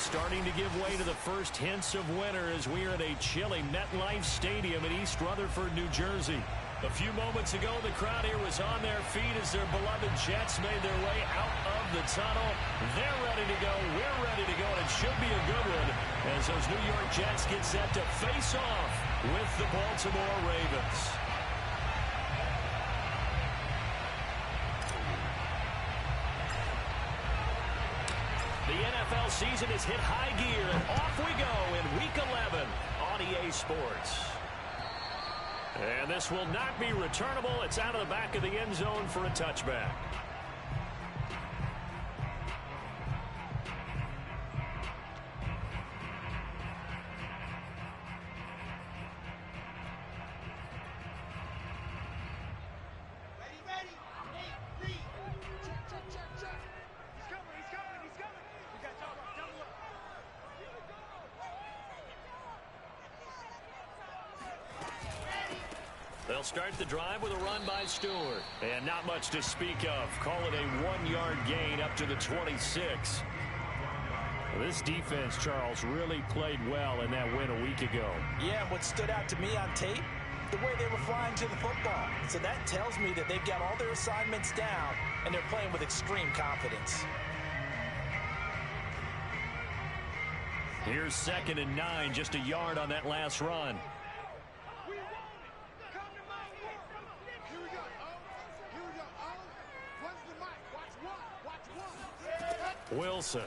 starting to give way to the first hints of winter as we are at a chilly MetLife Stadium in East Rutherford, New Jersey. A few moments ago, the crowd here was on their feet as their beloved Jets made their way out of the tunnel. They're ready to go. We're ready to go, and it should be a good one as those New York Jets get set to face off with the Baltimore Ravens. The NFL season has hit high gear, and off we go in Week 11 on EA Sports. And this will not be returnable. It's out of the back of the end zone for a touchback. They'll start the drive with a run by Stewart. And not much to speak of. Call it a 1-yard gain up to the 26. This defense, Charles, really played well in that win a week ago. Yeah, and what stood out to me on tape, the way they were flying to the football. So that tells me that they've got all their assignments down, and they're playing with extreme confidence. Here's 2nd and 9, just a yard on that last run. Wilson.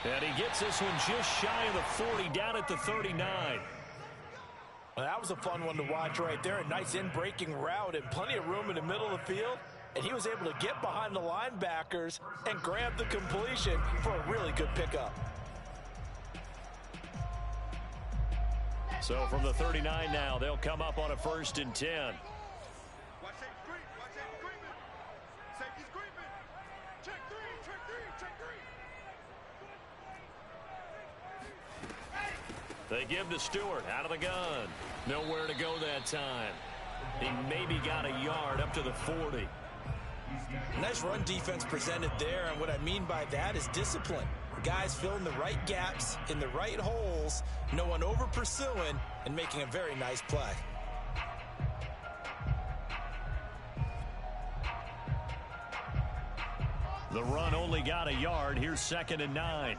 And he gets this one just shy of the 40, down at the 39. Well, that was a fun one to watch right there. A nice in-breaking route and plenty of room in the middle of the field. And he was able to get behind the linebackers and grab the completion for a really good pickup. So from the 39 now, they'll come up on a 1st and 10. They give to Stewart out of the gun. Nowhere to go that time. He maybe got a yard up to the 40. Nice run defense presented there, and what I mean by that is discipline. Guys filling the right gaps in the right holes, no one over pursuing, and making a very nice play. The run only got a yard. Here's 2nd and 9.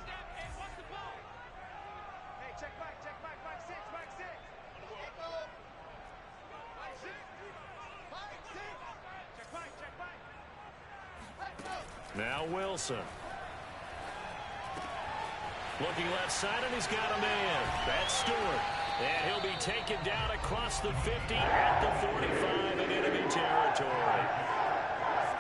Now Wilson. Looking left side, and he's got a man. That's Stewart. And he'll be taken down across the 50 at the 45 in enemy territory.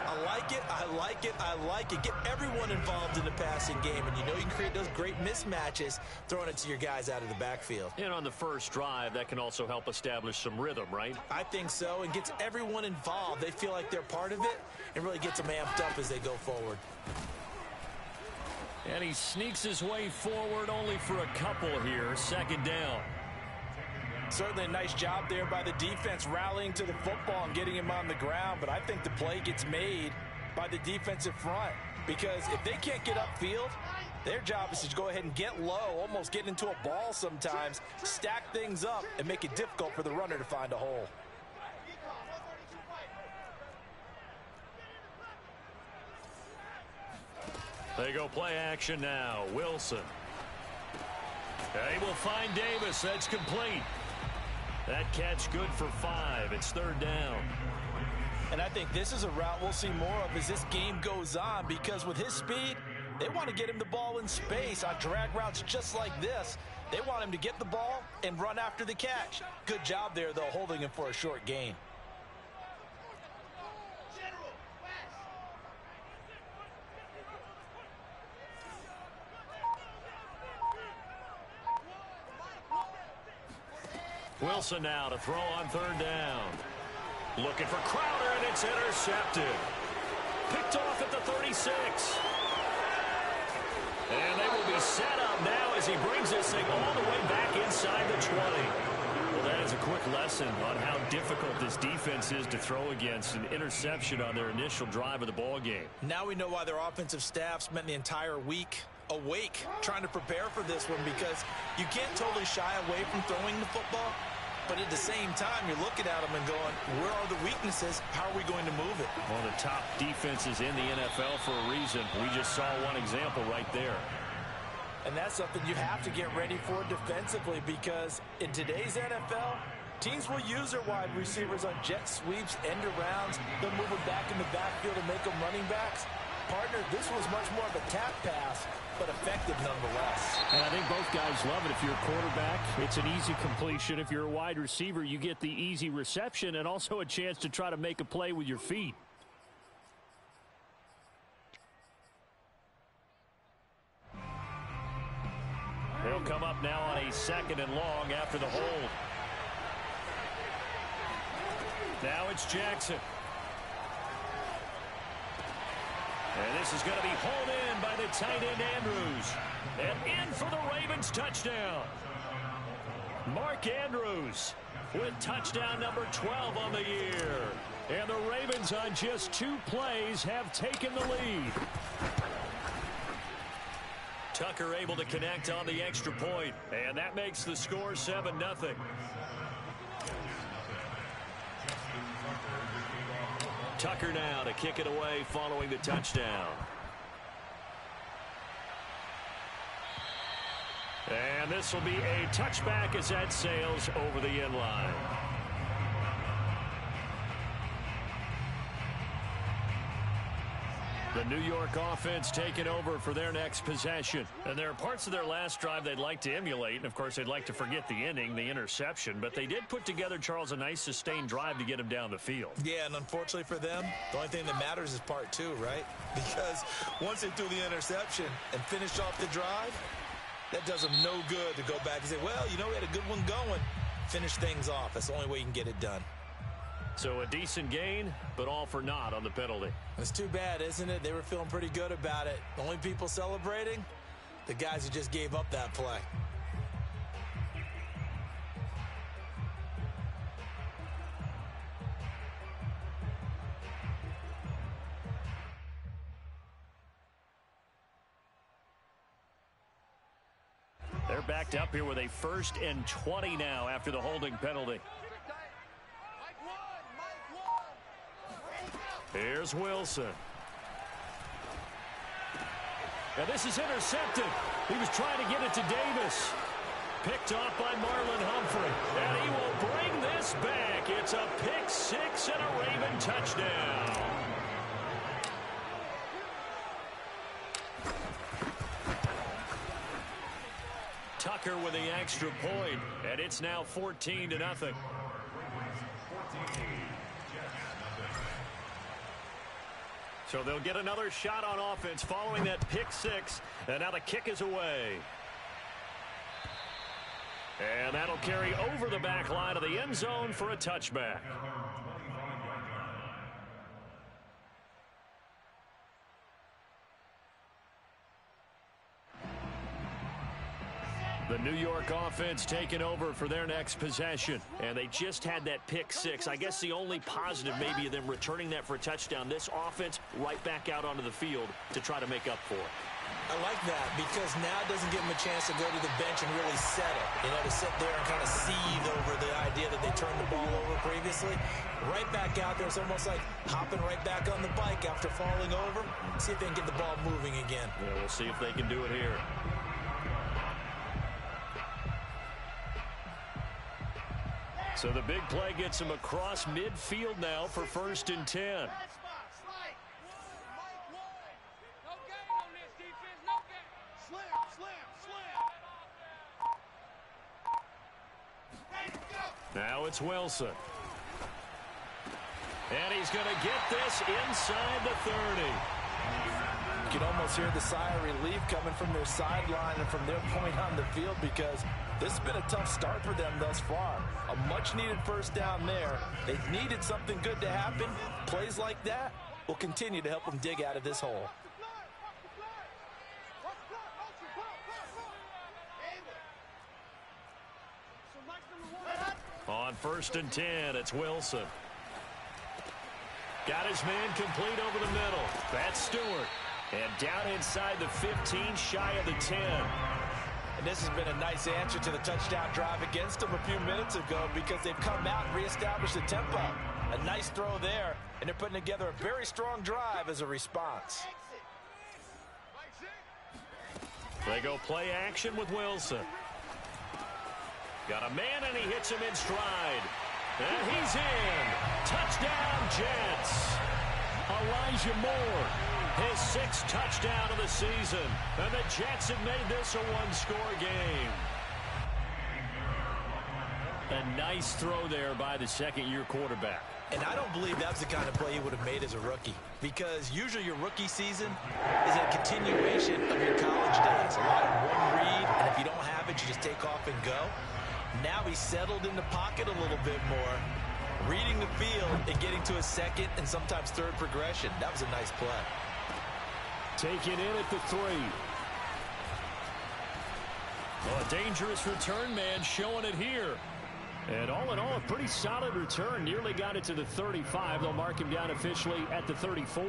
I like it, I like it, I like it. Get everyone involved in the passing game, and you know you can create those great mismatches throwing it to your guys out of the backfield. And on the first drive, that can also help establish some rhythm, right? I think so, and gets everyone involved. They feel like they're part of it, and really gets them amped up as they go forward. And he sneaks his way forward only for a couple here. 2nd down. Certainly a nice job there by the defense rallying to the football and getting him on the ground, but I think the play gets made by the defensive front because if they can't get upfield, their job is to go ahead and get low, almost get into a ball sometimes, stack things up, and make it difficult for the runner to find a hole. They go play action now. Wilson. They will find Davis. That's complete. That catch good for 5. It's 3rd down. And I think this is a route we'll see more of as this game goes on because with his speed, they want to get him the ball in space on drag routes just like this. They want him to get the ball and run after the catch. Good job there, though, holding him for a short gain. Wilson now to throw on 3rd down. Looking for Crowder, and it's intercepted. Picked off at the 36. And they will be set up now as he brings this thing all the way back inside the 20. Well, that It's a quick lesson on how difficult this defense is to throw against. An interception on their initial drive of the ball game. Now we know why their offensive staff spent the entire week awake trying to prepare for this one, because you can't totally shy away from throwing the football, but at the same time you're looking at them and going, where are the weaknesses? How are we going to move it? One of the top defenses in the NFL for a reason. We just saw one example right there. And that's something you have to get ready for defensively, because in today's NFL, teams will use their wide receivers on jet sweeps, end arounds. They'll move them back in the backfield and make them running backs. Partner, this was much more of a tap pass, but effective nonetheless. And I think both guys love it. If you're a quarterback, it's an easy completion. If you're a wide receiver, you get the easy reception and also a chance to try to make a play with your feet. They'll come up now on a 2nd and long after the hold. Now it's Jackson. And this is going to be hauled in by the tight end Andrews. And in for the Ravens touchdown. Mark Andrews with touchdown number 12 on the year. And the Ravens on just 2 plays have taken the lead. Tucker able to connect on the extra point. And that makes the score 7-0. Tucker now to kick it away following the touchdown. And this will be a touchback as that sails over the end line. The New York offense taking over for their next possession. And there are parts of their last drive they'd like to emulate. And, of course, they'd like to forget the inning, the interception. But they did put together, Charles, a nice sustained drive to get him down the field. Yeah, and unfortunately for them, the only thing that matters is part 2, right? Because once they threw the interception and finished off the drive, that does them no good to go back and say, well, you know, we had a good one going. Finish things off. That's the only way you can get it done. So a decent gain, but all for naught on the penalty. It's too bad, isn't it? They were feeling pretty good about it. The only people celebrating, the guys who just gave up that play. They're backed up here with a 1st and 20 now after the holding penalty. Here's Wilson. And this is intercepted. He was trying to get it to Davis. Picked off by Marlon Humphrey. And he will bring this back. It's a pick 6 and a Raven touchdown. Tucker with the extra point, and it's now 14-0. So they'll get another shot on offense following that pick 6, and now the kick is away. And that'll carry over the back line of the end zone for a touchback. The New York offense taking over for their next possession. And they just had that pick 6. I guess the only positive maybe of them returning that for a touchdown. This offense right back out onto the field to try to make up for it. I like that, because now it doesn't give them a chance to go to the bench and really settle. You know, to sit there and kind of seethe over the idea that they turned the ball over previously. Right back out there. It's almost like hopping right back on the bike after falling over. See if they can get the ball moving again. Yeah, we'll see if they can do it here. So the big play gets him across midfield now for 1st and 10. Now it's Wilson. And he's going to get this inside the 30. You can almost hear the sigh of relief coming from their sideline and from their point on the field, because this has been a tough start for them thus far. A much-needed 1st down there. They needed something good to happen. Plays like that will continue to help them dig out of this hole. On On 1st and 10, it's Wilson. Got his man complete over the middle. That's Stewart. And down inside the 15, shy of the 10. And this has been a nice answer to the touchdown drive against them a few minutes ago because they've come out and reestablished the tempo. A nice throw there, and they're putting together a very strong drive as a response. They go play action with Wilson. Got a man, and he hits him in stride. And he's in. Touchdown, Jets. Elijah Moore, his 6th touchdown of the season. And the Jets have made this a one-score game. A nice throw there by the second-year quarterback. And I don't believe that's the kind of play he would have made as a rookie. Because usually your rookie season is a continuation of your college days. A lot of one read, and if you don't have it, you just take off and go. Now he's settled in the pocket a little bit more, reading the field and getting to a second and sometimes third progression. That was a nice play. Taken in at the 3. Oh, a dangerous return man showing it here. And all in all, a pretty solid return. Nearly got it to the 35. They'll mark him down officially at the 34.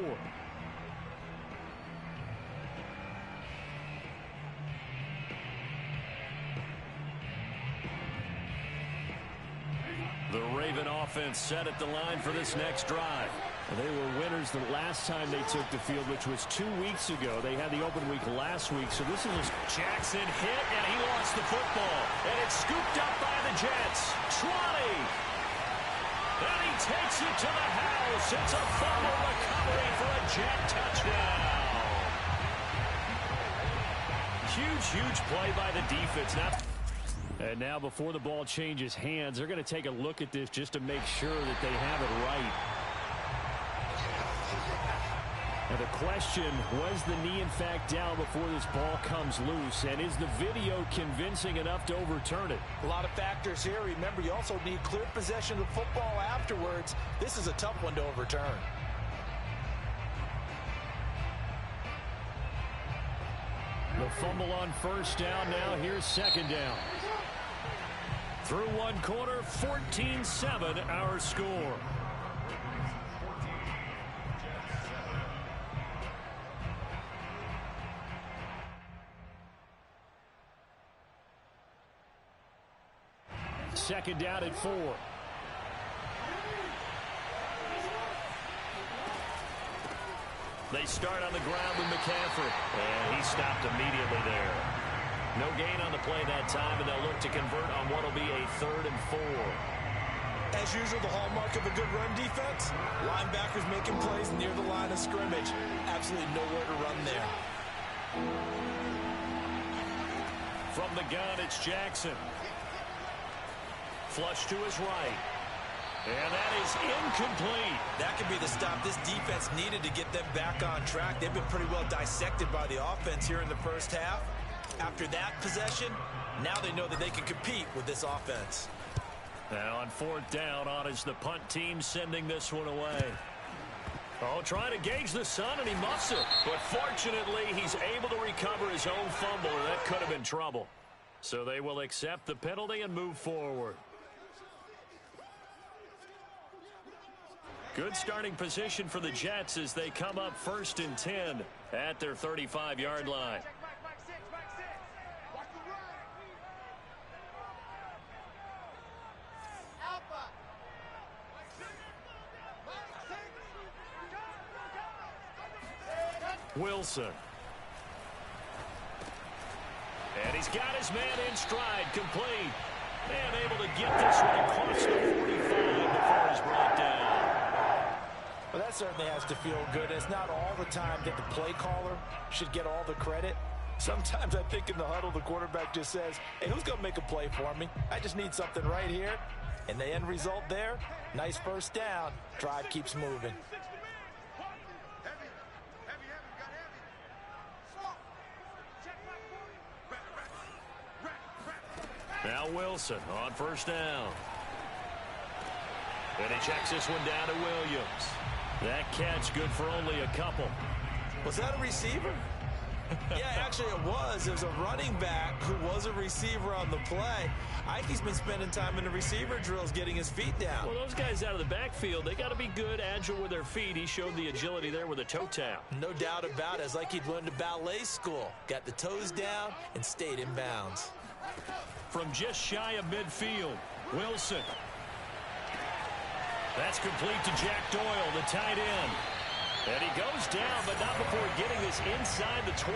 The Raven offense set at the line for this next drive. They were winners the last time they took the field, which was 2 weeks ago. They had the open week last week, so this is Jackson hit, and he lost the football. And it's scooped up by the Jets. 20. And he takes it to the house. It's a fumble recovery for a Jet touchdown. Huge play by the defense. And now before the ball changes hands, they're going to take a look at this just to make sure that they have it right. Now the question, was the knee in fact down before this ball comes loose? And is the video convincing enough to overturn it? A lot of factors here. Remember, you also need clear possession of the football afterwards. This is a tough one to overturn. The fumble on 1st down. Now here's 2nd down. Through 1 quarter, 14-7 our score. Second down at 4. They start on the ground with McCaffrey. And he stopped immediately there. No gain on the play that time, and they'll look to convert on what will be a 3rd and 4. As usual, the hallmark of a good run defense, linebackers making plays near the line of scrimmage. Absolutely nowhere to run there. From the gun, it's Jackson. Flush to his right. And that is incomplete. That could be the stop this defense needed to get them back on track. They've been pretty well dissected by the offense here in the first half. After that possession, now they know that they can compete with this offense. Now on 4th down, on is the punt team sending this one away. Oh, trying to gauge the sun, and he muffs it. But fortunately, he's able to recover his own fumble, or that could have been trouble. So they will accept the penalty and move forward. Good starting position for the Jets as they come up 1st and 10 at their 35-yard line. Wilson. And he's got his man in stride, complete. And able to get this one across the 45 before he's brought down. Well, that certainly has to feel good. It's not all the time that the play caller should get all the credit. Sometimes I think in the huddle, the quarterback just says, hey, who's going to make a play for me? I just need something right here. And the end result there, nice 1st down. Drive keeps moving. Now Wilson on 1st down. And he checks this one down to Williams. That catch good for only a couple. Was that a receiver? Yeah, actually it was. It was a running back who was a receiver on the play. Ikey's been spending time in the receiver drills getting his feet down. Well, those guys out of the backfield, they got to be good, agile with their feet. He showed the agility there with a toe tap. No doubt about it. It's like he'd learned to ballet school. Got the toes down and stayed in bounds. From just shy of midfield, Wilson. That's complete to Jack Doyle, the tight end. And he goes down, but not before getting this inside the 25.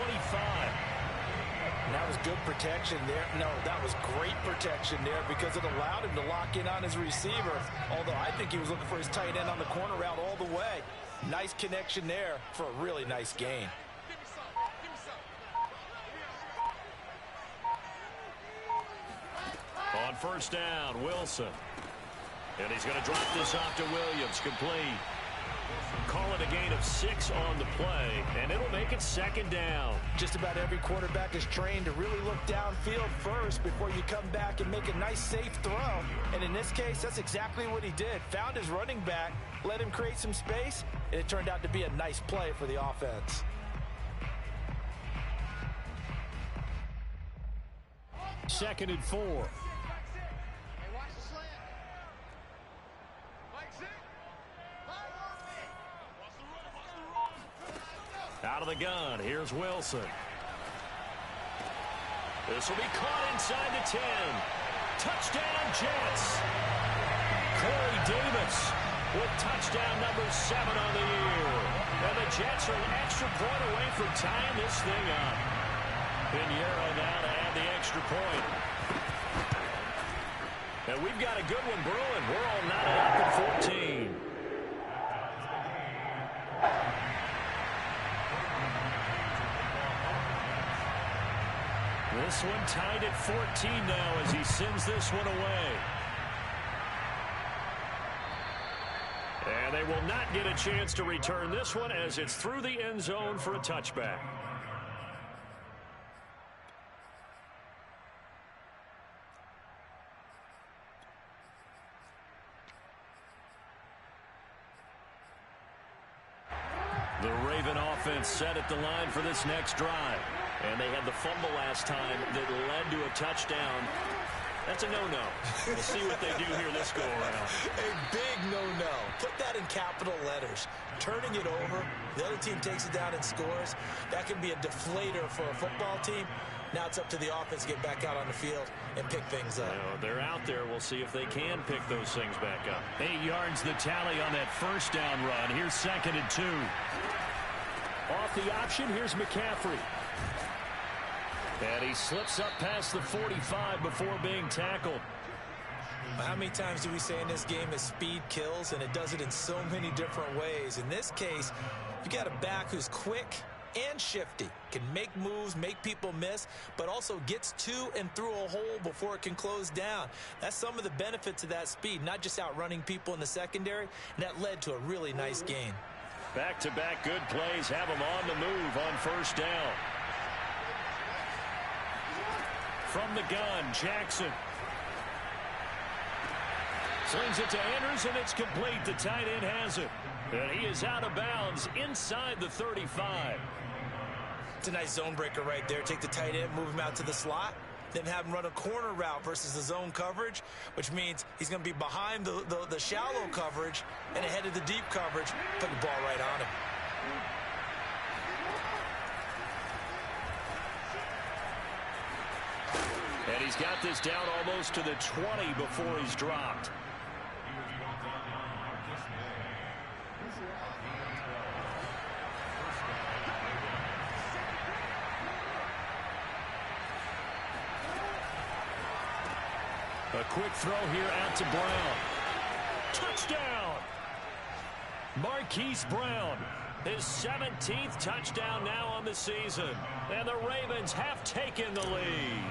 And that was good protection there. No, that was great protection there because it allowed him to lock in on his receiver. Although I think he was looking for his tight end on the corner route all the way. Nice connection there for a really nice gain. On first down, Wilson. And he's going to drop this off to Williams, complete. Call it a gain of 6 on the play, and it'll make it second down. Just about every quarterback is trained to really look downfield first before you come back and make a nice, safe throw. And in this case, that's exactly what he did. Found his running back, let him create some space, and it turned out to be a nice play for the offense. Second and 4. Out of the gun, here's Wilson. This will be caught inside the 10. Touchdown, Jets. Corey Davis with touchdown number 7 on the year. And the Jets are an extra point away from tying this thing up. Pinheiro now to add the extra point. And we've got a good one brewing. We're all knotted up at 14. This one tied at 14 now as he sends this one away. And they will not get a chance to return this one as it's through the end zone for a touchback. The Raven offense set at the line for this next drive. And they had the fumble last time that led to a touchdown. That's a no-no. We'll see what they do here this go-around. A big no-no. Put that in capital letters. Turning it over, the other team takes it down and scores. That can be a deflator for a football team. Now it's up to the offense to get back out on the field and pick things up. They're out there. We'll see if they can pick those things back up. 8 yards the tally on that first down run. Here's second and 2. Off the option, here's McCaffrey. And he slips up past the 45 before being tackled. How many times do we say in this game that speed kills, and it does it in so many different ways? In this case, you got a back who's quick and shifty, can make moves, make people miss, but also gets to and through a hole before it can close down. That's some of the benefits of that speed, not just outrunning people in the secondary, and that led to a really nice gain. Back-to-back good plays have him on the move on first down. From the gun, Jackson. Slings it to Andrews, and it's complete. The tight end has it. And he is out of bounds inside the 35. It's a nice zone breaker right there. Take the tight end, move him out to the slot, then have him run a corner route versus the zone coverage, which means he's going to be behind the shallow coverage and ahead of the deep coverage. Put the ball right on him. And he's got this down almost to the 20 before he's dropped. A quick throw here out to Brown. Touchdown! Marquise Brown, his 17th touchdown now on the season. And the Ravens have taken the lead.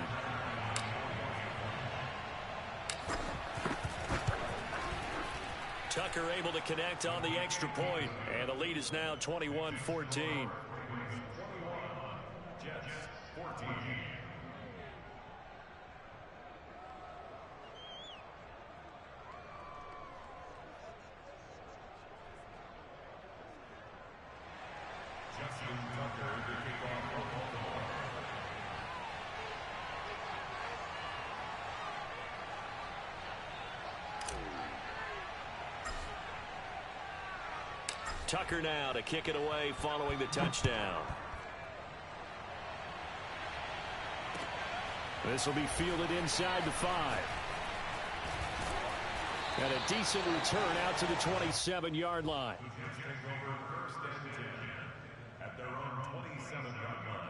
Tucker able to connect on the extra point, and the lead is now 21-14. Tucker now to kick it away following the touchdown. This will be fielded inside the 5. And a decent return out to the 27-yard line. At their own 27-yard line.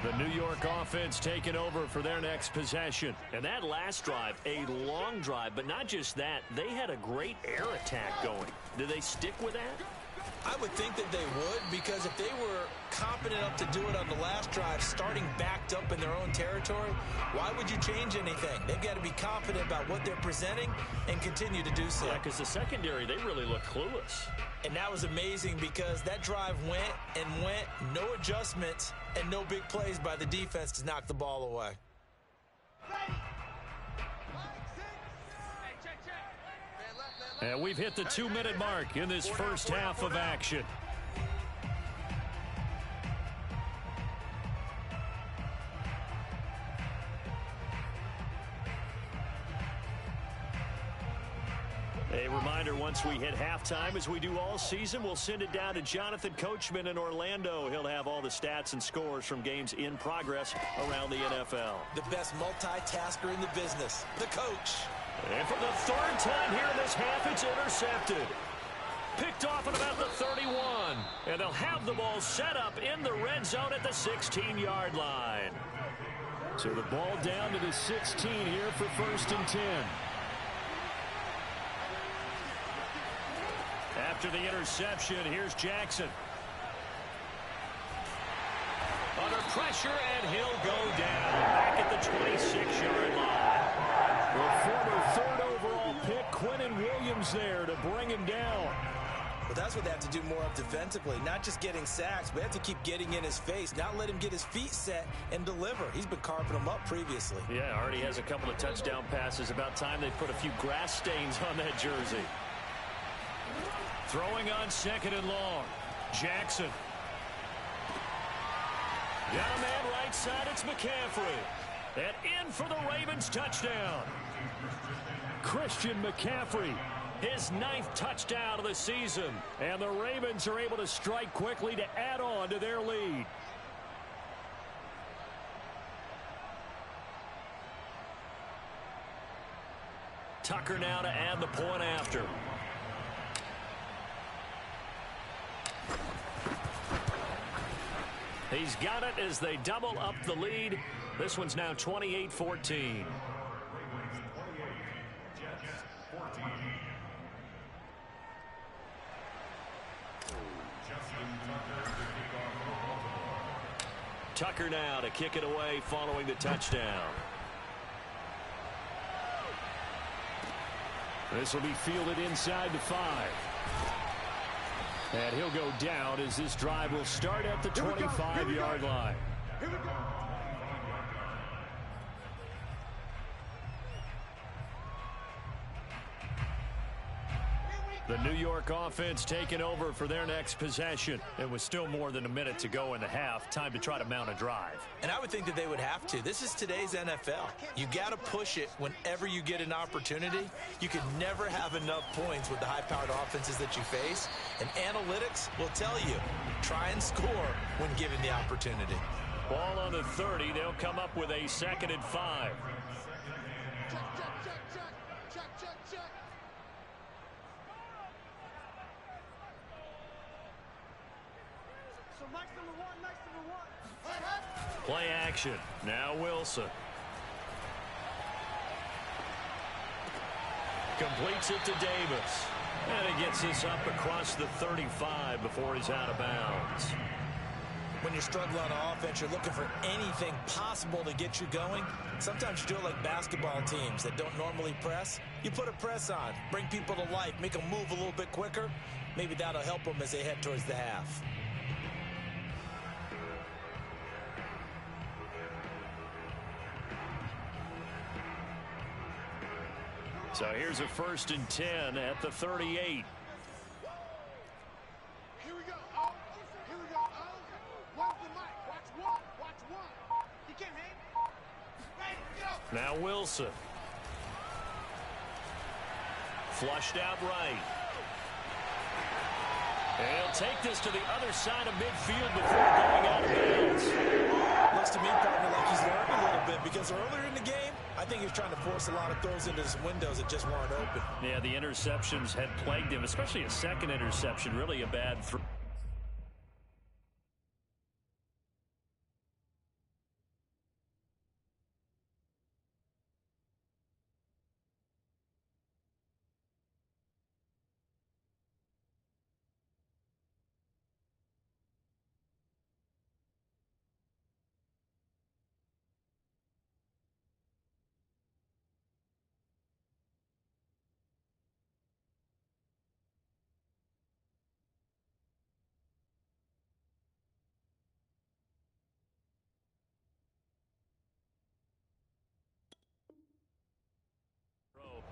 The New York offense taking over for their next possession. And that last drive, a long drive, but not just that. They had a great air attack going. Do they stick with that? I would think that they would, because if they were competent enough to do it on the last drive, starting backed up in their own territory, why would you change anything? They've got to be confident about what they're presenting and continue to do so. Yeah, because the secondary, they really look clueless. And that was amazing because that drive went and went, no adjustments, and no big plays by the defense to knock the ball away. And we've hit the 2-minute mark in this first half of action. A reminder, once we hit halftime, as we do all season, we'll send it down to Jonathan Coachman in Orlando. He'll have all the stats and scores from games in progress around the NFL. The best multitasker in the business, the coach. And for the third time here in this half, it's intercepted. Picked off at about the 31. And they'll have the ball set up in the red zone at the 16-yard line. So the ball down to the 16 here for 1st and 10. After the interception, here's Jackson. Under pressure, and he'll go down back at the 26-yard line. The former 3rd overall pick, Quentin Williams, there to bring him down. But that's what they have to do more of defensively, not just getting sacks, but they have to keep getting in his face, not let him get his feet set and deliver. He's been carving them up previously. Yeah, already has a couple of touchdown passes. About time they put a few grass stains on that jersey. Throwing on 2nd and long. Jackson. Got a man right side, it's McCaffrey. And in for the Ravens touchdown. Christian McCaffrey, his 9th touchdown of the season. And the Ravens are able to strike quickly to add on to their lead. Tucker now to add the point after. He's got it as they double up the lead. This one's now 28-14. Tucker now to kick it away following the touchdown. This will be fielded inside the 5. And he'll go down as this drive will start at the 25-yard line. Here we go. The New York offense taking over for their next possession. It was still more than a minute to go in the half. Time to try to mount a drive. And I would think that they would have to. This is today's NFL. You got to push it whenever you get an opportunity. You can never have enough points with the high-powered offenses that you face. And analytics will tell you, try and score when given the opportunity. Ball on the 30. They'll come up with a 2nd and 5. Play action. Now Wilson. Completes it to Davis. And he gets this up across the 35 before he's out of bounds. When you're struggling on offense, you're looking for anything possible to get you going. Sometimes you do it like basketball teams that don't normally press. You put a press on, bring people to life, make them move a little bit quicker. Maybe that'll help them as they head towards the half. So here's a 1st and 10 at the 38. Here we go. Oh, here we go. Oh, what's the mic? Watch one. Now Wilson. Flushed out right. And he'll take this to the other side of midfield before going out of bounds. Looks to me, partner, like he's learned a little bit, because earlier in the game, I think he was trying to force a lot of throws into his windows that just weren't open. Yeah, the interceptions had plagued him, especially a second interception. Really a bad throw.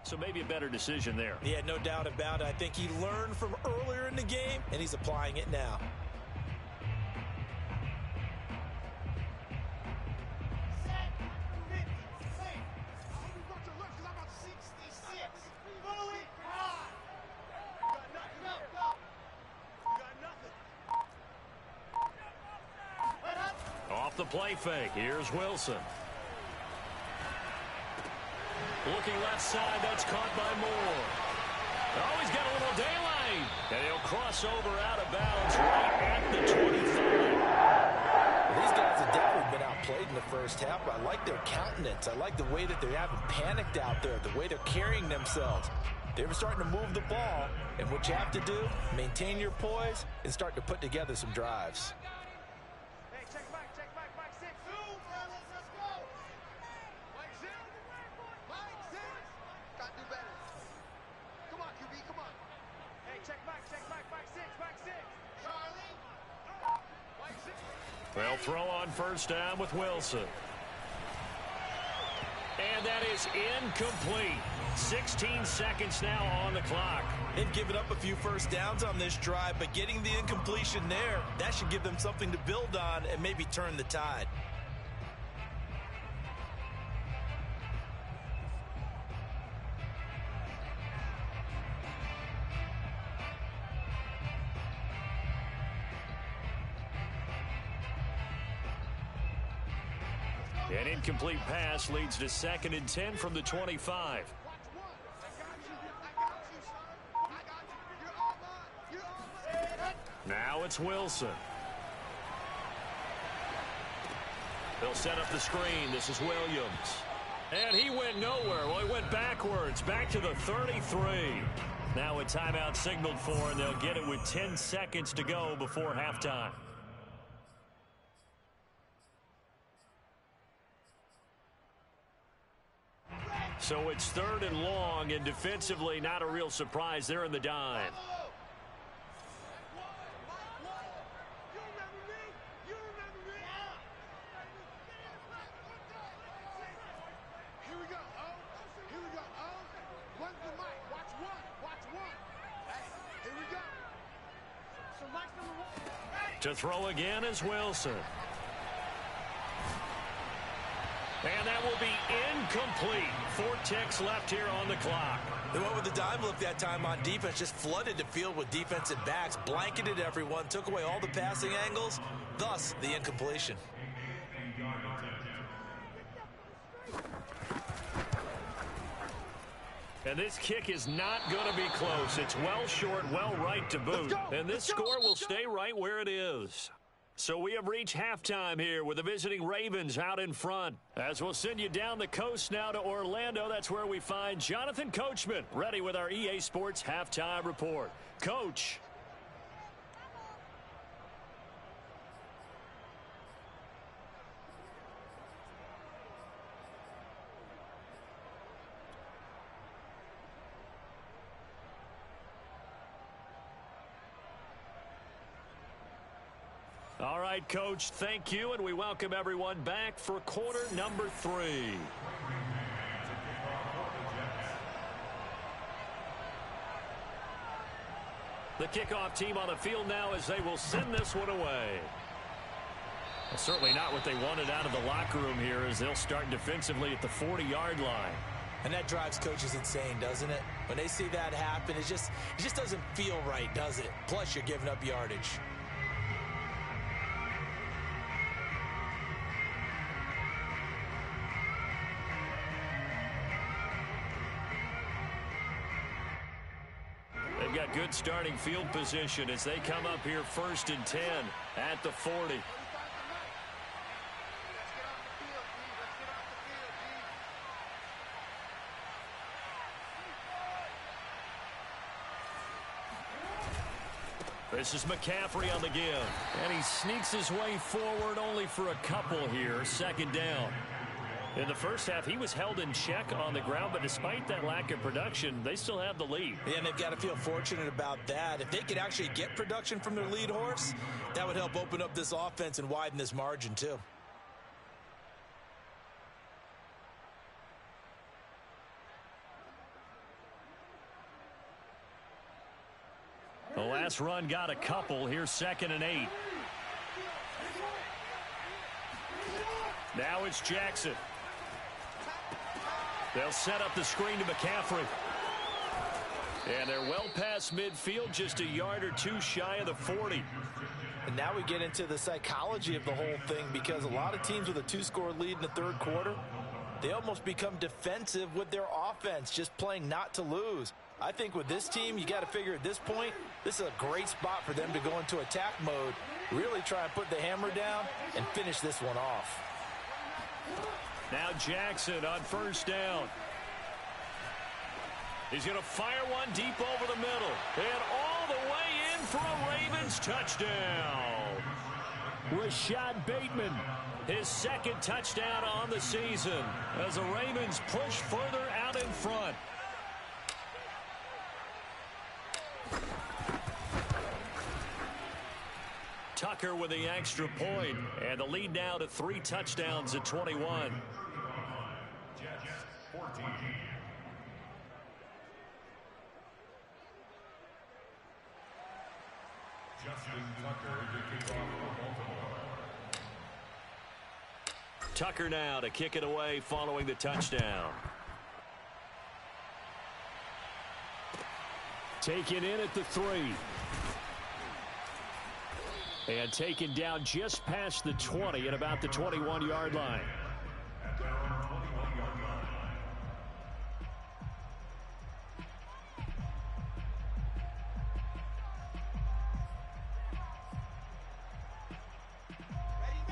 So maybe a better decision there. Yeah, no doubt about it. I think he learned from earlier in the game, and he's applying it now. Off the play fake. Here's Wilson. Looking left side, that's caught by Moore. Oh, he's got a little daylight. And he'll cross over out of bounds right at the 25. These guys have definitely been outplayed in the first half, but I like their countenance. I like the way that they haven't panicked out there, the way they're carrying themselves. They're starting to move the ball, and what you have to do, maintain your poise and start to put together some drives. They'll throw on first down with Wilson. And that is incomplete. 16 seconds now on the clock. They've given up a few first downs on this drive, but getting the incompletion there, that should give them something to build on and maybe turn the tide. An incomplete pass leads to 2nd and 10 from the 25. Now it's Wilson. They'll set up the screen. This is Williams. And he went nowhere. Well, he went backwards, back to the 33. Now a timeout signaled for, and they'll get it with 10 seconds to go before halftime. So it's 3rd and long, and defensively not a real surprise. They're in the dime. To throw again is Wilson. And that will be incomplete. 4 ticks left here on the clock. They went with the dime look that time on defense, just flooded the field with defensive backs, blanketed everyone, took away all the passing angles, thus the incompletion. And this kick is not going to be close. It's well short, well right to boot. And this score will stay right where it is. So we have reached halftime here with the visiting Ravens out in front. As we'll send you down the coast now to Orlando, that's where we find Jonathan Coachman ready with our EA Sports Halftime Report. Coach. All right, Coach, thank you, and we welcome everyone back for quarter number 3. The kickoff team on the field now as they will send this one away. Certainly not what they wanted out of the locker room here, as they'll start defensively at the 40-yard line. And that drives coaches insane, doesn't it? When they see that happen, it just doesn't feel right, does it? Plus, you're giving up yardage. They've got good starting field position as they come up here 1st and 10 at the 40. This is McCaffrey on the give. And he sneaks his way forward only for a couple here. 2nd down. In the first half, he was held in check on the ground, but despite that lack of production, they still have the lead. Yeah, and they've got to feel fortunate about that. If they could actually get production from their lead horse, that would help open up this offense and widen this margin too. The last run got a couple. Here's 2nd and 8. Now it's Jackson. They'll set up the screen to McCaffrey. And they're well past midfield, just a yard or two shy of the 40. And now we get into the psychology of the whole thing, because a lot of teams with a 2-score lead in the 3rd quarter, they almost become defensive with their offense, just playing not to lose. I think with this team, you got to figure at this point, this is a great spot for them to go into attack mode, really try and put the hammer down and finish this one off. Now Jackson on 1st down. He's going to fire one deep over the middle. And all the way in for a Ravens touchdown. Rashad Bateman, his 2nd touchdown on the season as the Ravens push further out in front. Tucker with the extra point, and the lead now to 3 touchdowns at 21. Jets 14. Justin Tucker to kick off for Baltimore. Tucker now to kick it away following the touchdown. Taken in at the 3. And taken down just past the 20 at about the 21-yard line. At their own 21-yard line.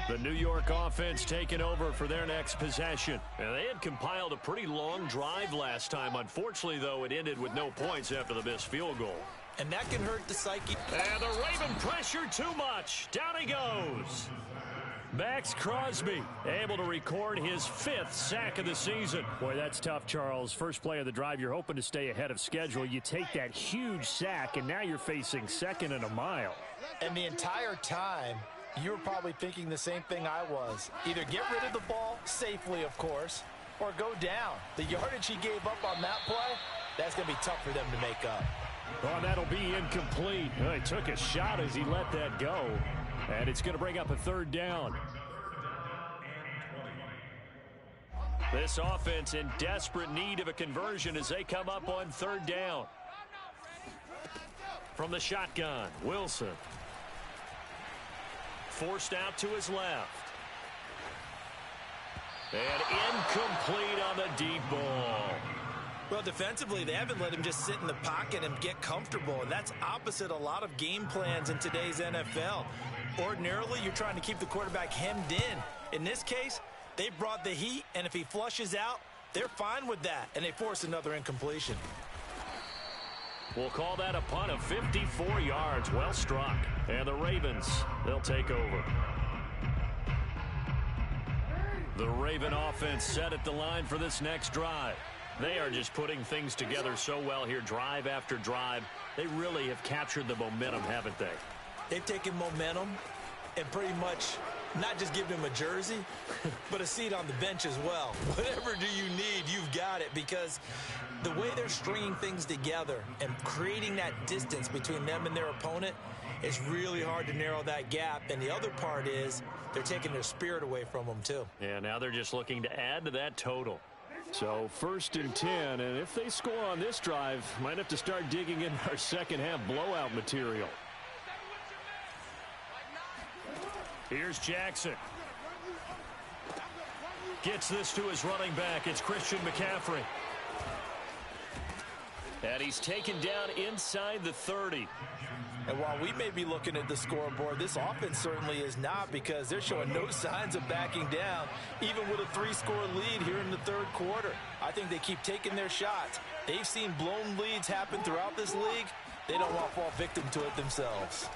The New York offense taking over for their next possession. And they had compiled a pretty long drive last time. Unfortunately, though, it ended with no points after the missed field goal. And that can hurt the psyche. And the Raven pressure too much. Down he goes. Max Crosby able to record his 5th sack of the season. Boy, that's tough, Charles. First play of the drive, you're hoping to stay ahead of schedule. You take that huge sack, and now you're facing 2nd and a mile. And the entire time, you were probably thinking the same thing I was. Either get rid of the ball, safely, of course, or go down. The yardage he gave up on that play, that's going to be tough for them to make up. Oh, that'll be incomplete. Oh, he took a shot as he let that go. And it's going to bring up a 3rd down. This offense in desperate need of a conversion as they come up on 3rd down. From the shotgun, Wilson. Forced out to his left. And incomplete on the deep ball. Well, defensively, they haven't let him just sit in the pocket and get comfortable, and that's opposite a lot of game plans in today's NFL. Ordinarily, you're trying to keep the quarterback hemmed in. In this case, they brought the heat, and if he flushes out, they're fine with that, and they force another incompletion. We'll call that a punt of 54 yards. Well struck. And the Ravens, they'll take over. The Raven offense set at the line for this next drive. They are just putting things together so well here, drive after drive. They really have captured the momentum, haven't they? They've taken momentum and pretty much not just given him a jersey, but a seat on the bench as well. Whatever do you need, you've got it, because the way they're stringing things together and creating that distance between them and their opponent, it's really hard to narrow that gap. And the other part is they're taking their spirit away from them, too. Yeah, now they're just looking to add to that total. So 1st and 10, and if they score on this drive, might have to start digging in our second half blowout material. Here's Jackson. Gets this to his running back. It's Christian McCaffrey. And he's taken down inside the 30. And while we may be looking at the scoreboard, this offense certainly is not, because they're showing no signs of backing down, even with a 3-score lead here in the 3rd quarter. I think they keep taking their shots. They've seen blown leads happen throughout this league. They don't want to fall victim to it themselves.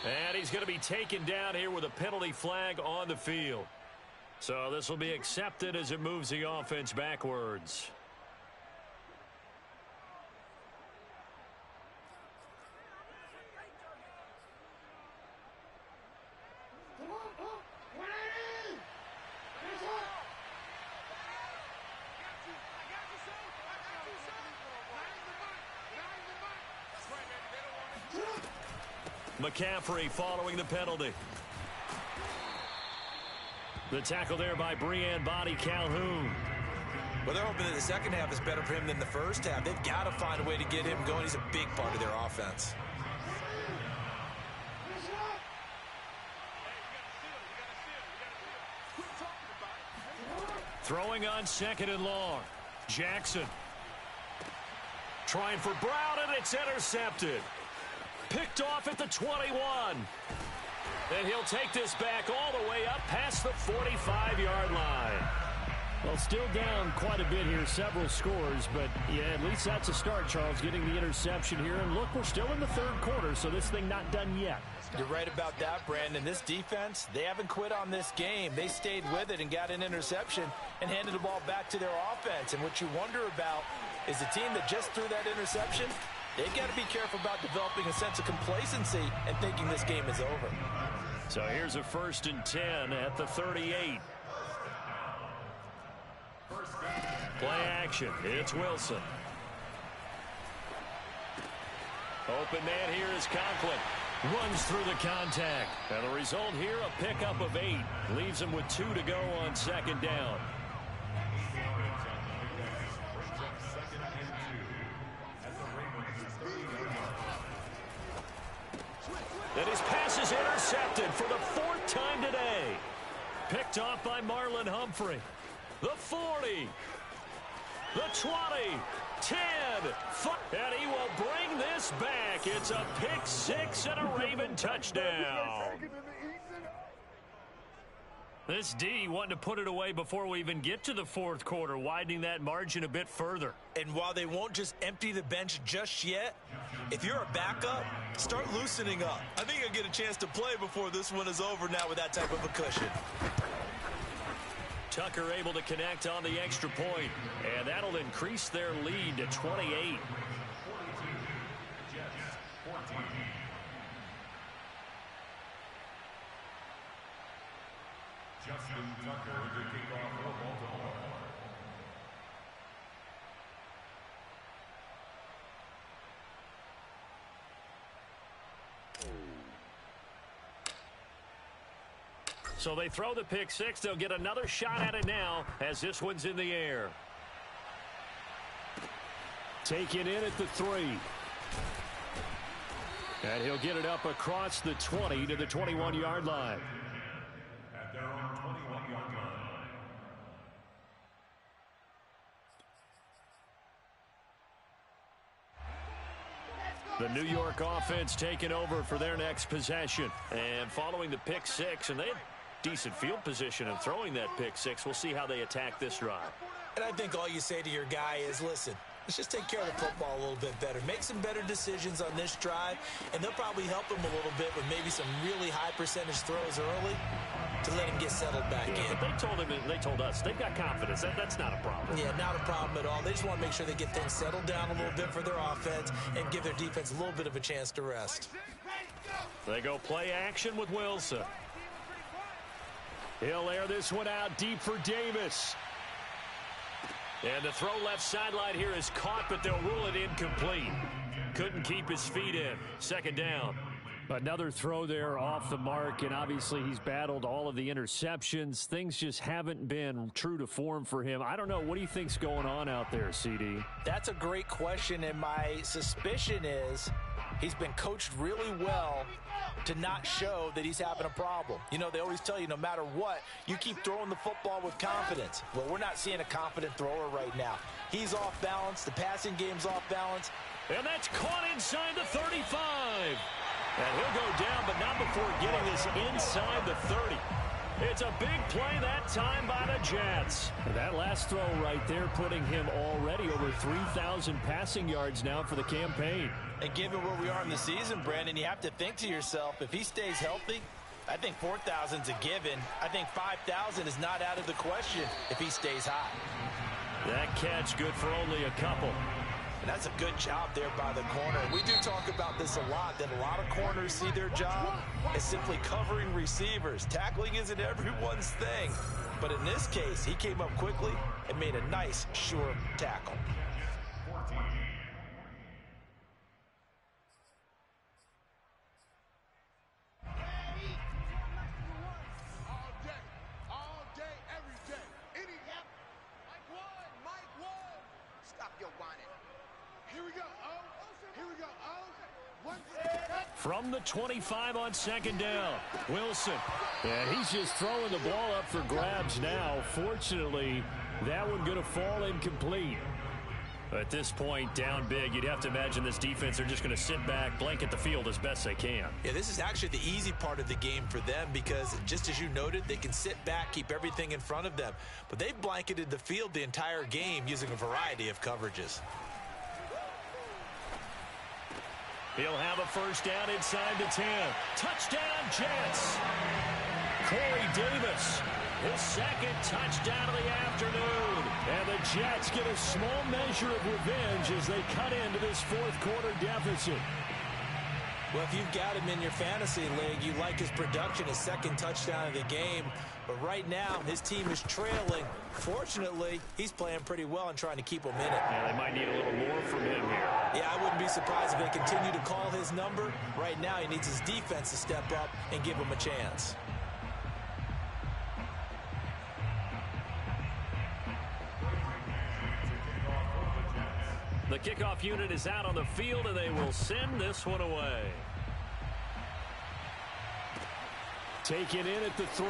And he's going to be taken down here with a penalty flag on the field. So this will be accepted as it moves the offense backwards. McCaffrey following the penalty. The tackle there by Breanne Body Calhoun. Well, they're hoping that the second half is better for him than the first half. They've got to find a way to get him going. He's a big part of their offense. Throwing on 2nd and long. Jackson. Trying for Brown, and it's intercepted. Picked off at the 21. And he'll take this back all the way up past the 45-yard line. Well, still down quite a bit here, several scores, but yeah, at least that's a start, Charles, getting the interception here. And look, we're still in the 3rd quarter, so this thing not done yet. You're right about that, Brandon. This defense, they haven't quit on this game. They stayed with it and got an interception and handed the ball back to their offense. And what you wonder about is the team that just threw that interception, they've got to be careful about developing a sense of complacency and thinking this game is over. So here's a 1st and 10 at the 38. Play action. It's Wilson. Open man here is Conklin. Runs through the contact. And the result here, a pickup of 8. Leaves him with 2 to go on 2nd down. And his pass is intercepted for the 4th time today. Picked off by Marlon Humphrey. The 40. The 20. 10. And he will bring this back. It's a pick 6 and a Raven touchdown. This D wanting to put it away before we even get to the 4th quarter, widening that margin a bit further. And while they won't just empty the bench just yet, if you're a backup, start loosening up. I think you'll get a chance to play before this one is over now with that type of a cushion. Tucker able to connect on the extra point, and that'll increase their lead to 28. Justin Tucker to kick off for Baltimore. So they throw the pick 6. They'll get another shot at it now as this one's in the air. Taken in at the 3. And he'll get it up across the 20 to the 21-yard line. At their own 21-yard line. The New York offense taking over for their next possession. And following the pick 6, and they had decent field position in throwing that pick 6. We'll see how they attack this drive. And I think all you say to your guy is, listen, let's just take care of the football a little bit better. Make some better decisions on this drive, and they'll probably help him a little bit with maybe some really high percentage throws early to let him get settled back in. But they told us they've got confidence. That's not a problem. Yeah, not a problem at all. They just want to make sure they get things settled down a little bit for their offense and give their defense a little bit of a chance to rest. They go play action with Wilson. He'll air this one out deep for Davis. And the throw left sideline here is caught, but they'll rule it incomplete. Couldn't keep his feet in. Second down. Another throw there off the mark, and obviously he's battled all of the interceptions. Things just haven't been true to form for him. I don't know. What do you think's going on out there, CD? That's a great question, and my suspicion is he's been coached really well to not show that he's having a problem. You know, they always tell you no matter what, you keep throwing the football with confidence. Well, we're not seeing a confident thrower right now. He's off balance. The passing game's off balance. And that's caught inside the 35. And he'll go down, but not before getting this inside the 30. It's a big play that time by the Jets. And that last throw right there putting him already over 3,000 passing yards now for the campaign. And given where we are in the season, Brandon, you have to think to yourself, if he stays healthy, I think 4,000's a given. I think 5,000 is not out of the question if he stays hot. That catch good for only a couple. And that's a good job there by the corner. We do talk about this a lot, that a lot of corners see their job as simply covering receivers. Tackling isn't everyone's thing. But in this case, he came up quickly and made a nice, sure tackle. From the 25 on second down, Wilson. And he's just throwing the ball up for grabs now. Fortunately, that one going to fall incomplete. At this point, down big, you'd have to imagine this defense are just going to sit back, blanket the field as best they can. Yeah, this is actually the easy part of the game for them because, just as you noted, they can sit back, keep everything in front of them. But they've blanketed the field the entire game using a variety of coverages. He'll have a first down inside the 10. Touchdown, Jets. Corey Davis, his second touchdown of the afternoon. And the Jets get a small measure of revenge as they cut into this fourth quarter deficit. Well, if you've got him in your fantasy league, you like his production, his second touchdown of the game. But right now, his team is trailing. Fortunately, he's playing pretty well and trying to keep him in it. Yeah, they might need a little more from him here. Yeah, I wouldn't be surprised if they continue to call his number. Right now, he needs his defense to step up and give him a chance. The kickoff unit is out on the field, and they will send this one away. Taken in at the 3.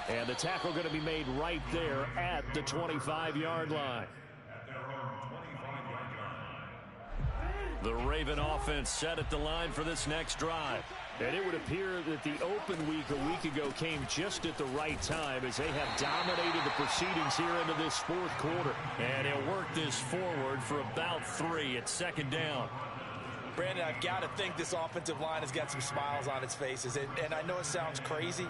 And the tackle going to be made right there at the 25-yard line. The Raven offense set at the line for this next drive. And it would appear that the open week a week ago came just at the right time as they have dominated the proceedings here into this fourth quarter. And he'll work this forward for about 3 at second down. Brandon, I've got to think this offensive line has got some smiles on its faces. And I know it sounds crazy,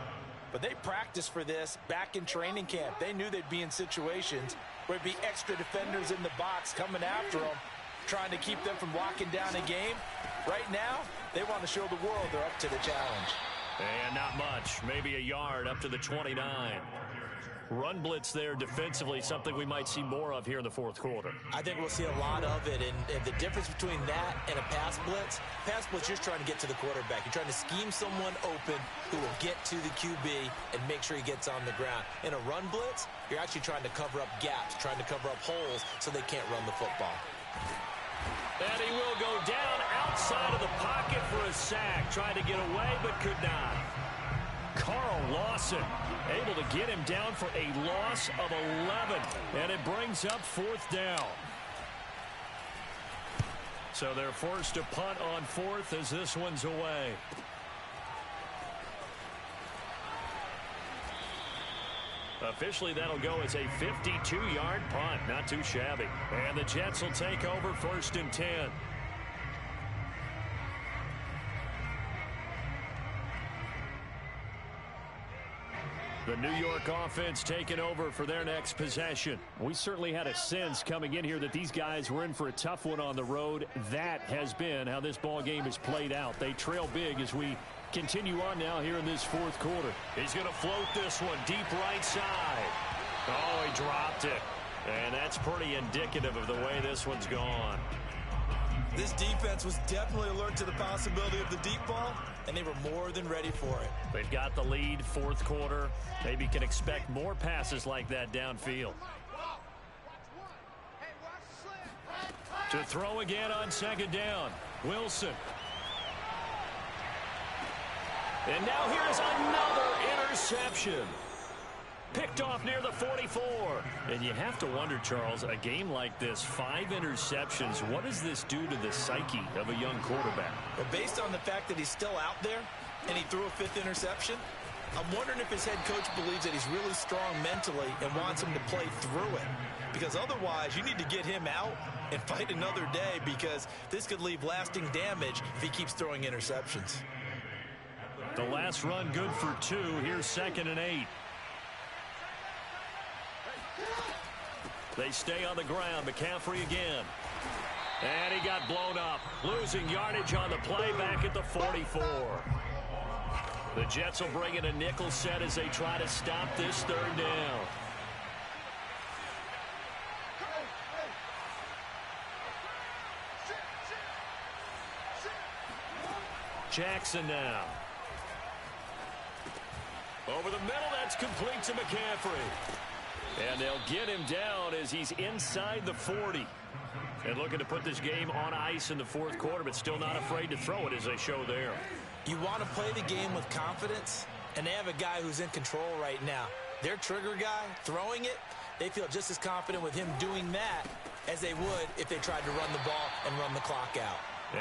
but they practiced for this back in training camp. They knew they'd be in situations where there'd be extra defenders in the box coming after them, trying to keep them from locking down a game. Right now, they want to show the world they're up to the challenge. And not much. Maybe a yard up to the 29. Run blitz there defensively, something we might see more of here in the fourth quarter. I think we'll see a lot of it, and the difference between that and a pass blitz, you're just trying to get to the quarterback. You're trying to scheme someone open who will get to the QB and make sure he gets on the ground. In a run blitz, you're actually trying to cover up gaps, trying to cover up holes so they can't run the football. And he will go down outside of the pocket for a sack. Tried to get away, but could not. Carl Lawson able to get him down for a loss of 11. And it brings up fourth down. So they're forced to punt on fourth as this one's away. Officially, that'll go as a 52-yard punt. Not too shabby. And the Jets will take over first and 10. The New York offense taking over for their next possession. We certainly had a sense coming in here that these guys were in for a tough one on the road. That has been how this ball game has played out. They trail big as we continue on now here in this fourth quarter. He's going to float this one deep right side. Oh, he dropped it. And that's pretty indicative of the way this one's gone. This defense was definitely alert to the possibility of the deep ball, and they were more than ready for it. They've got the lead, fourth quarter. Maybe can expect more passes like that downfield. To throw again on second down, Wilson. And now here's another interception. Picked off near the 44. And you have to wonder, Charles, a game like this, 5 interceptions, what does this do to the psyche of a young quarterback? Well, based on the fact that he's still out there and he threw a 5th interception, I'm wondering if his head coach believes that he's really strong mentally and wants him to play through it. Because otherwise, you need to get him out and fight another day, because this could leave lasting damage if he keeps throwing interceptions. The last run good for 2. Here's 2nd and 8. They stay on the ground. McCaffrey again. And he got blown up. Losing yardage on the play back at the 44. The Jets will bring in a nickel set as they try to stop this 3rd down. Jackson now. Over the middle, that's complete to McCaffrey. And they'll get him down as he's inside the 40. And looking to put this game on ice in the 4th quarter, but still not afraid to throw it as they show there. You want to play the game with confidence, and they have a guy who's in control right now. Their trigger guy, throwing it, they feel just as confident with him doing that as they would if they tried to run the ball and run the clock out.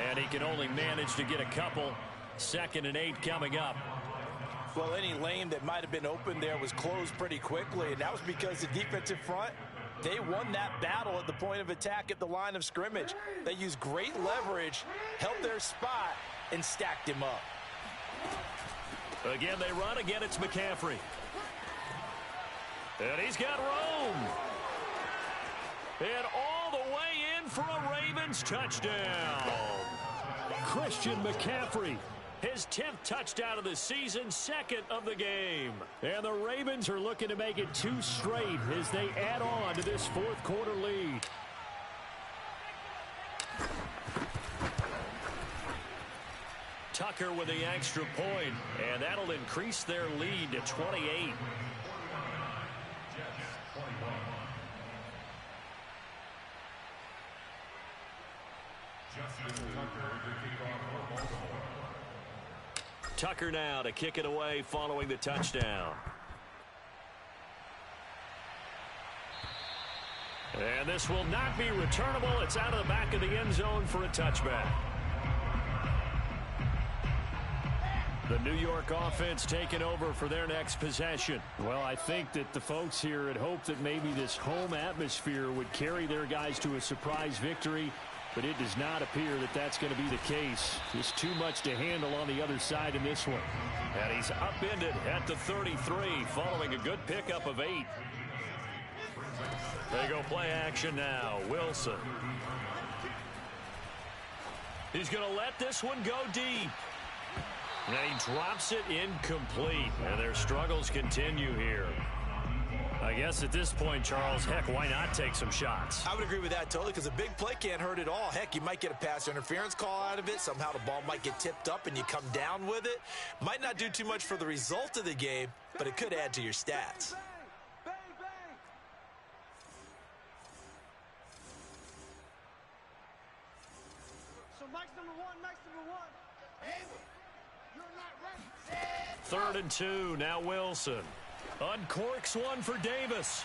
And he can only manage to get a couple. 2nd and 8 coming up. Well, any lane that might have been open there was closed pretty quickly, and that was because the defensive front, they won that battle at the point of attack at the line of scrimmage. They used great leverage, held their spot, and stacked him up. Again, they run. Again, it's McCaffrey. And he's got room. And all the way in for a Ravens touchdown. Christian McCaffrey. His 10th touchdown of the season, 2nd of the game. And the Ravens are looking to make it 2 straight as they add on to this 4th quarter lead. Tucker with the extra point, and that'll increase their lead to 28. Tucker now to kick it away following the touchdown. And this will not be returnable. It's out of the back of the end zone for a touchback. The New York offense taking over for their next possession. Well, I think that the folks here had hoped that maybe this home atmosphere would carry their guys to a surprise victory. But it does not appear that that's going to be the case. Just too much to handle on the other side in this one. And he's upended at the 33 following a good pickup of 8. They go play action now. Wilson. He's going to let this one go deep. And he drops it incomplete. And their struggles continue here. I guess at this point, Charles, heck, why not take some shots? I would agree with that totally, because a big play can't hurt at all. Heck, you might get a pass interference call out of it. Somehow the ball might get tipped up and you come down with it. Might not do too much for the result of the game, but it could add to your stats. So Mike's number one. You're not ready. 3rd and 2, now Wilson. Uncorks one for Davis.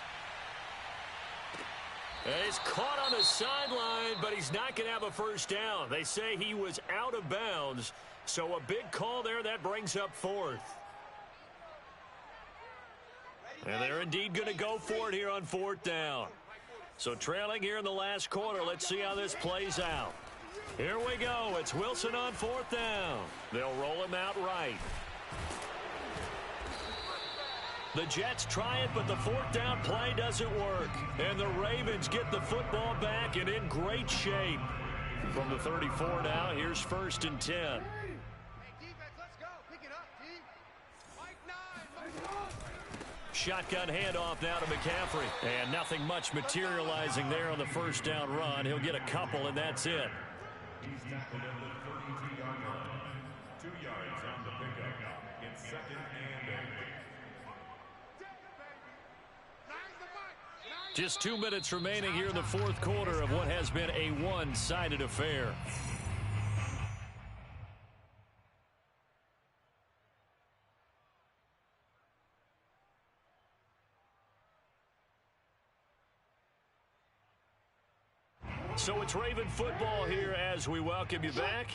And he's caught on the sideline, but he's not going to have a first down. They say he was out of bounds, so a big call there. That brings up 4th. And they're indeed going to go for it here on 4th down. So trailing here in the last quarter. Let's see how this plays out. Here we go. It's Wilson on 4th down. They'll roll him out right. The Jets try it, but the 4th down play doesn't work. And the Ravens get the football back and in great shape. From the 34 now, here's 1st and 10. Hey, defense, let's go. Pick it up, team. Mike 9. Shotgun handoff now to McCaffrey. And nothing much materializing there on the 1st down run. He'll get a couple, and that's it. Just 2 minutes remaining here in the fourth quarter of what has been a one-sided affair. So it's Raven football here as we welcome you back.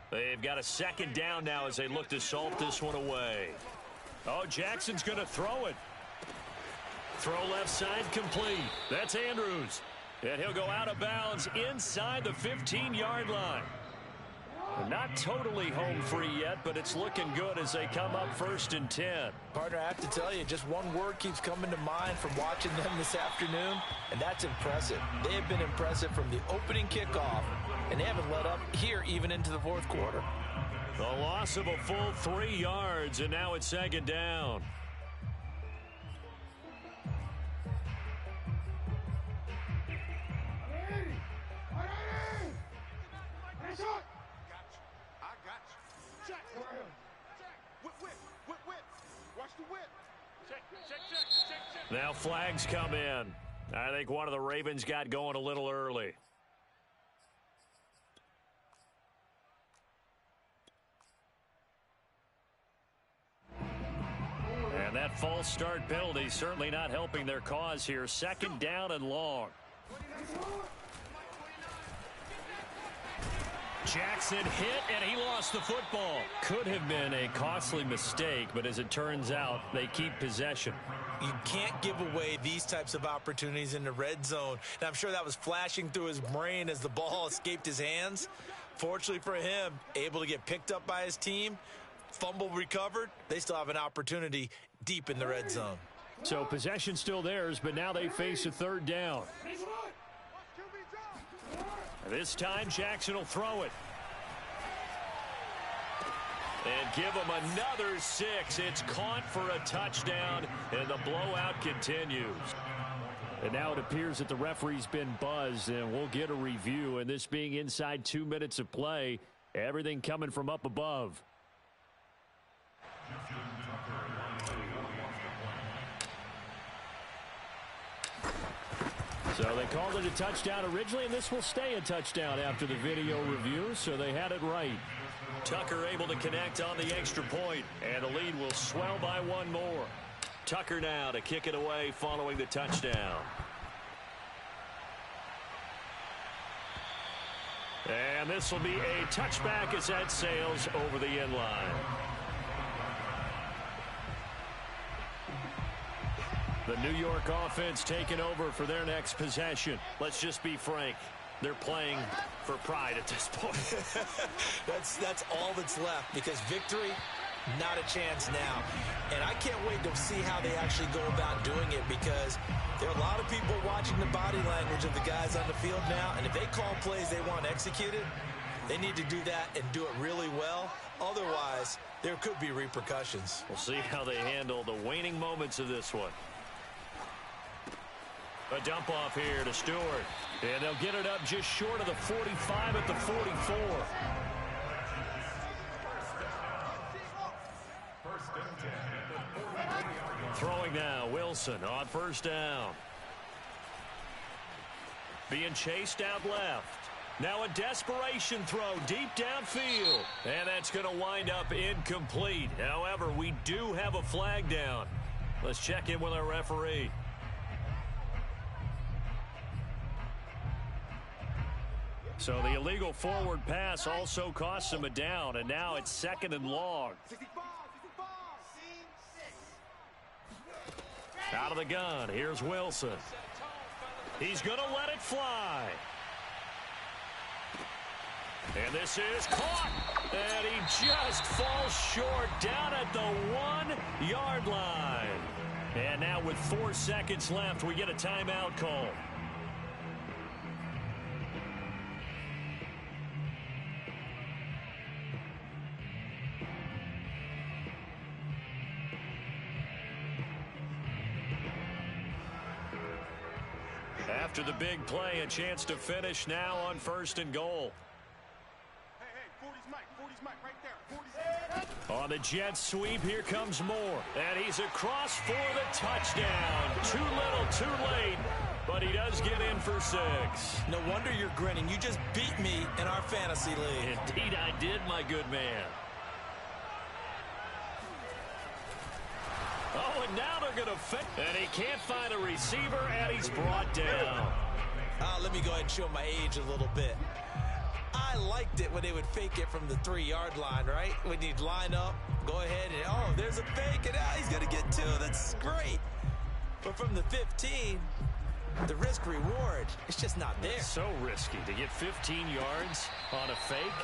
They've got a second down now as they look to salt this one away. Oh, Jackson's going to throw it. Throw left side complete. That's Andrews. And he'll go out of bounds inside the 15-yard line. Not totally home free yet, but it's looking good as they come up 1st and 10. Partner, I have to tell you, just one word keeps coming to mind from watching them this afternoon, and that's impressive. They have been impressive from the opening kickoff, and they haven't let up here even into the fourth quarter. The loss of a full 3 yards, and now it's 2nd down. Now flags come in. I think one of the Ravens got going a little early. And that false start penalty certainly not helping their cause here. 2nd down and long. Jackson hit, and he lost the football. Could have been a costly mistake, but as it turns out, they keep possession. You can't give away these types of opportunities in the red zone. And I'm sure that was flashing through his brain as the ball escaped his hands. Fortunately for him, able to get picked up by his team, fumble recovered. They still have an opportunity deep in the red zone. So possession still theirs, but now they face a 3rd down. This time, Jackson will throw it. And give him another 6. It's caught for a touchdown, and the blowout continues. And now it appears that the referee's been buzzed, and we'll get a review. And this being inside 2 minutes of play, everything coming from up above. So they called it a touchdown originally, and this will stay a touchdown after the video review, so they had it right. Tucker able to connect on the extra point, and the lead will swell by 1 more. Tucker now to kick it away following the touchdown. And this will be a touchback as that sails over the end line. The New York offense taking over for their next possession. Let's just be frank. They're playing for pride at this point. That's all that's left, because victory, not a chance now. And I can't wait to see how they actually go about doing it, because there are a lot of people watching the body language of the guys on the field now, and if they call plays they want executed, they need to do that and do it really well. Otherwise, there could be repercussions. We'll see how they handle the waning moments of this one. A dump off here to Stewart. And they'll get it up just short of the 45 at the 44. Throwing now, Wilson on 1st down. Being chased out left. Now a desperation throw deep downfield. And that's going to wind up incomplete. However, we do have a flag down. Let's check in with our referee. So the illegal forward pass also costs him a down, and now it's 2nd and long. Out of the gun, here's Wilson. He's going to let it fly. And this is caught. And he just falls short down at the 1-yard line. And now with 4 seconds left, we get a timeout call. After the big play, a chance to finish now on 1st and goal. Hey, 40's Mike right there. 40's. On the Jets sweep, here comes Moore. And he's across for the touchdown. Too little, too late. But he does get in for 6. No wonder you're grinning. You just beat me in our fantasy league. Indeed I did, my good man. Oh, and now they're going to fake. And he can't find a receiver, and he's brought down. Let me go ahead and show my age a little bit. I liked it when they would fake it from the 3-yard line, right? When you'd line up, go ahead, and oh, there's a fake, and he's going to get 2. That's great. But from the 15, the risk-reward, it's just not there. So risky to get 15 yards on a fake.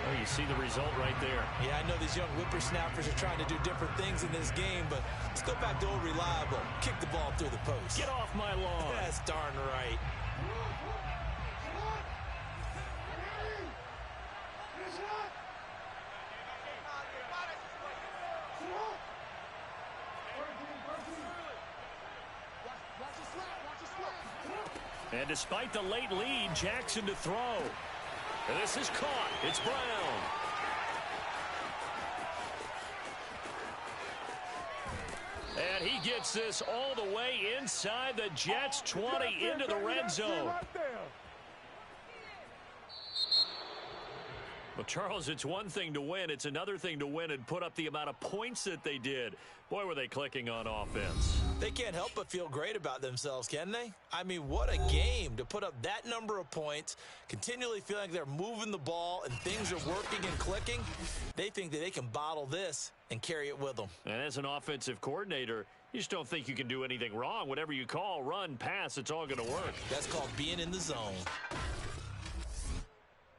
Oh, you see the result right there. Yeah, I know these young whippersnappers are trying to do different things in this game, but let's go back to old reliable. Kick the ball through the post. Get off my lawn. That's darn right. And despite the late lead, Jackson to throw. And this is caught. It's Brown. And he gets this all the way inside the Jets 20 into the red zone. Well, Charles, it's one thing to win. It's another thing to win and put up the amount of points that they did. Boy, were they clicking on offense. They can't help but feel great about themselves, can they? I mean, what a game to put up that number of points, continually feeling like they're moving the ball and things are working and clicking. They think that they can bottle this and carry it with them. And as an offensive coordinator, you just don't think you can do anything wrong. Whatever you call, run, pass, it's all going to work. That's called being in the zone.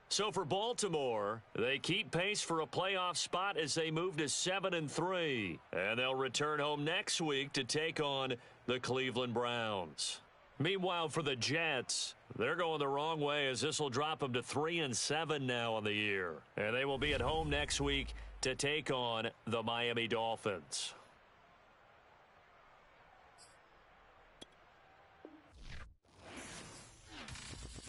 So for Baltimore, they keep pace for a playoff spot as they move to 7-3. And they'll return home next week to take on the Cleveland Browns. Meanwhile, for the Jets, they're going the wrong way as this will drop them to 3-7 now on the year. And they will be at home next week to take on the Miami Dolphins.